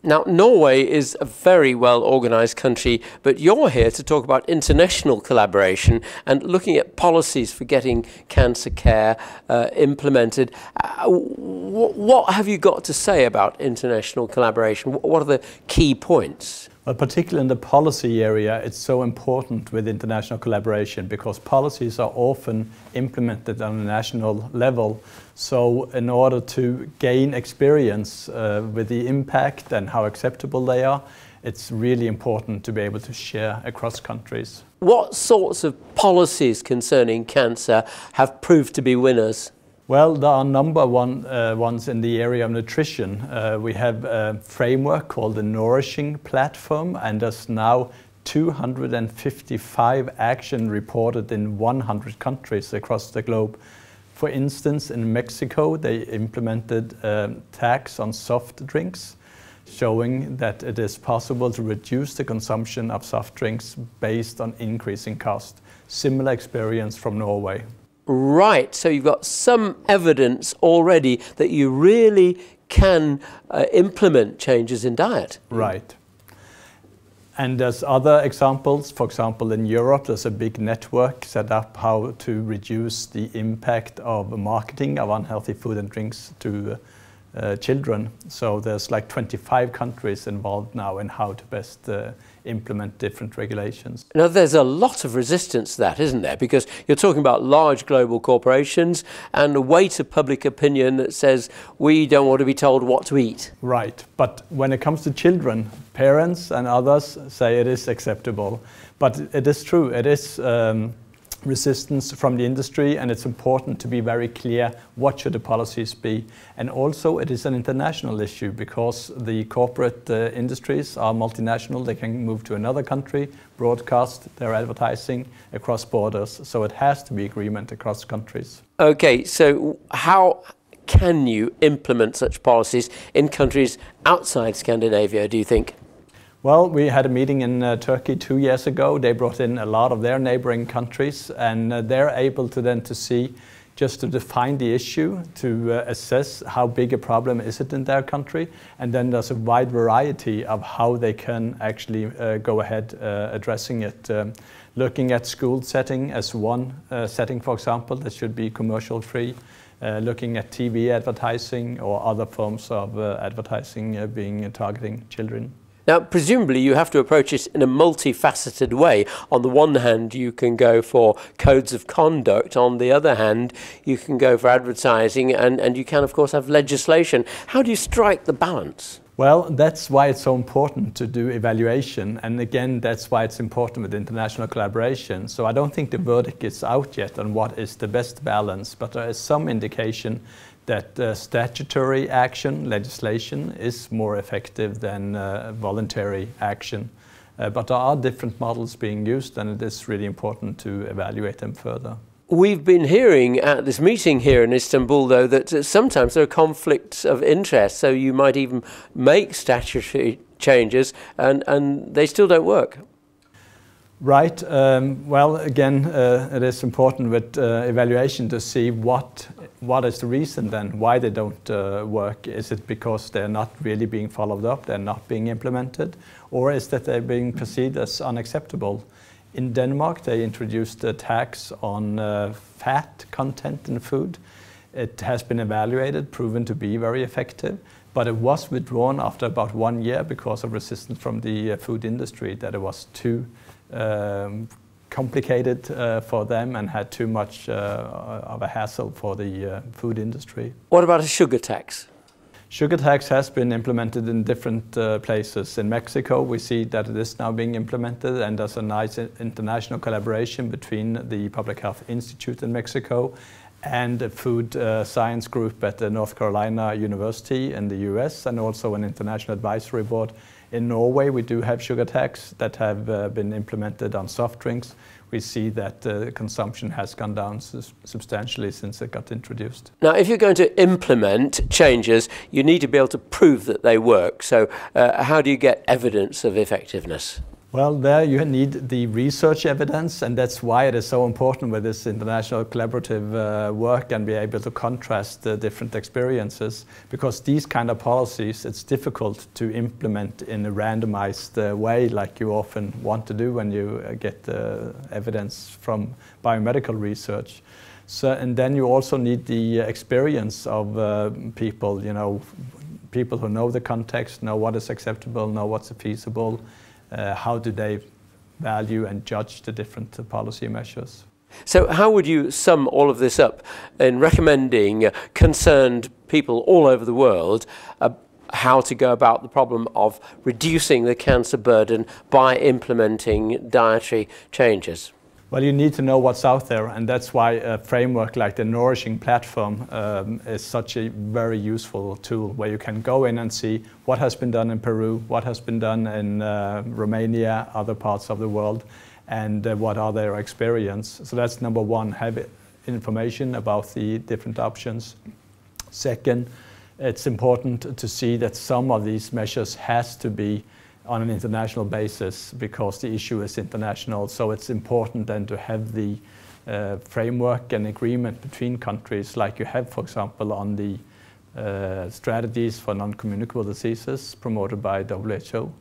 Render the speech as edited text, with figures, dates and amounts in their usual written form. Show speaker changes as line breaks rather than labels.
Now, Norway is a very well-organised country, but you're here to talk about international collaboration and looking at policies for getting cancer care implemented. What have you got to say about international collaboration? What are the key points?
Well, particularly in the policy area, it's so important with international collaboration because policies are often implemented on a national level. So in order to gain experience with the impact and how acceptable they are, it's really important to be able to share across countries.
What sorts of policies concerning cancer have proved to be winners?
Well, there are number one ones in the area of nutrition. We have a framework called the Nourishing Platform, and there's now 255 action reported in 100 countries across the globe. For instance, in Mexico, they implemented a tax on soft drinks, showing that it is possible to reduce the consumption of soft drinks based on increasing cost. Similar experience from Norway.
Right, so you've got some evidence already that you really can implement changes in diet.
Right. And there's other examples. For example, in Europe, there's a big network set up how to reduce the impact of marketing of unhealthy food and drinks to children. So there's like 25 countries involved now in how to best implement different regulations.
Now there's a lot of resistance to that, isn't there? Because you're talking about large global corporations and a weight of public opinion that says we don't want to be told what to eat.
Right, but when it comes to children, parents and others say it is acceptable. But it is true, it is resistance from the industry, and it's important to be very clear what should the policies be. And also it is an international issue because the corporate industries are multinational. They can move to another country, broadcast their advertising across borders. So it has to be agreement across countries. Okay,
so how can you implement such policies in countries outside Scandinavia, do you think?
Well, we had a meeting in Turkey 2 years ago. They brought in a lot of their neighboring countries, and they're able to then to see, just to define the issue, to assess how big a problem is it in their country, and then there's a wide variety of how they can actually go ahead addressing it. Looking at school setting as one setting, for example, that should be commercial free. Looking at TV advertising or other forms of advertising being targeting children.
Now, presumably you have to approach it in a multifaceted way. On the one hand, you can go for codes of conduct. On the other hand, you can go for advertising, and you can, of course, have legislation. How do you strike the balance?
Well, that's why it's so important to do evaluation. And again, that's why it's important with international collaboration. So I don't think the verdict is out yet on what is the best balance, but there is some indication that statutory action, legislation, is more effective than voluntary action. But there are different models being used, and it is really important to evaluate them further.
We've been hearing at this meeting here in Istanbul, though, that sometimes there are conflicts of interest, so you might even make statutory changes and they still don't work.
Right. Well, again, it is important with evaluation to see what is the reason then, why they don't work. Is it because they're not really being followed up, they're not being implemented, or is that they're being perceived as unacceptable? In Denmark, they introduced a tax on fat content in food. It has been evaluated, proven to be very effective, but it was withdrawn after about 1 year because of resistance from the food industry, that it was too complicated for them and had too much of a hassle for the food industry.
What about a sugar tax?
Sugar tax has been implemented in different places. In Mexico, we see that it is now being implemented, and there's a nice international collaboration between the Public Health Institute in Mexico and a food science group at the North Carolina University in the US, and also an international advisory board. In Norway, we do have sugar tax that have been implemented on soft drinks. We see that consumption has gone down substantially since it got introduced.
Now, if you're going to implement changes, you need to be able to prove that they work. So how do you get evidence of effectiveness?
Well, there you need the research evidence, and that's why it is so important with this international collaborative work and be able to contrast the different experiences, because these kind of policies, it's difficult to implement in a randomized way like you often want to do when you get evidence from biomedical research. So, and then you also need the experience of people, you know, people who know the context, know what is acceptable, know what's feasible. How do they value and judge the different policy measures?
So how would you sum all of this up in recommending concerned people all over the world how to go about the problem of reducing the cancer burden by implementing dietary changes?
Well, you need to know what's out there, and that's why a framework like the Nourishing Platform is such a very useful tool, where you can go in and see what has been done in Peru, what has been done in Romania, other parts of the world, and what are their experience. So that's number one, have information about the different options. Second, it's important to see that some of these measures has to be on an international basis, because the issue is international. So it's important then to have the framework and agreement between countries, like you have, for example, on the strategies for non-communicable diseases promoted by WHO.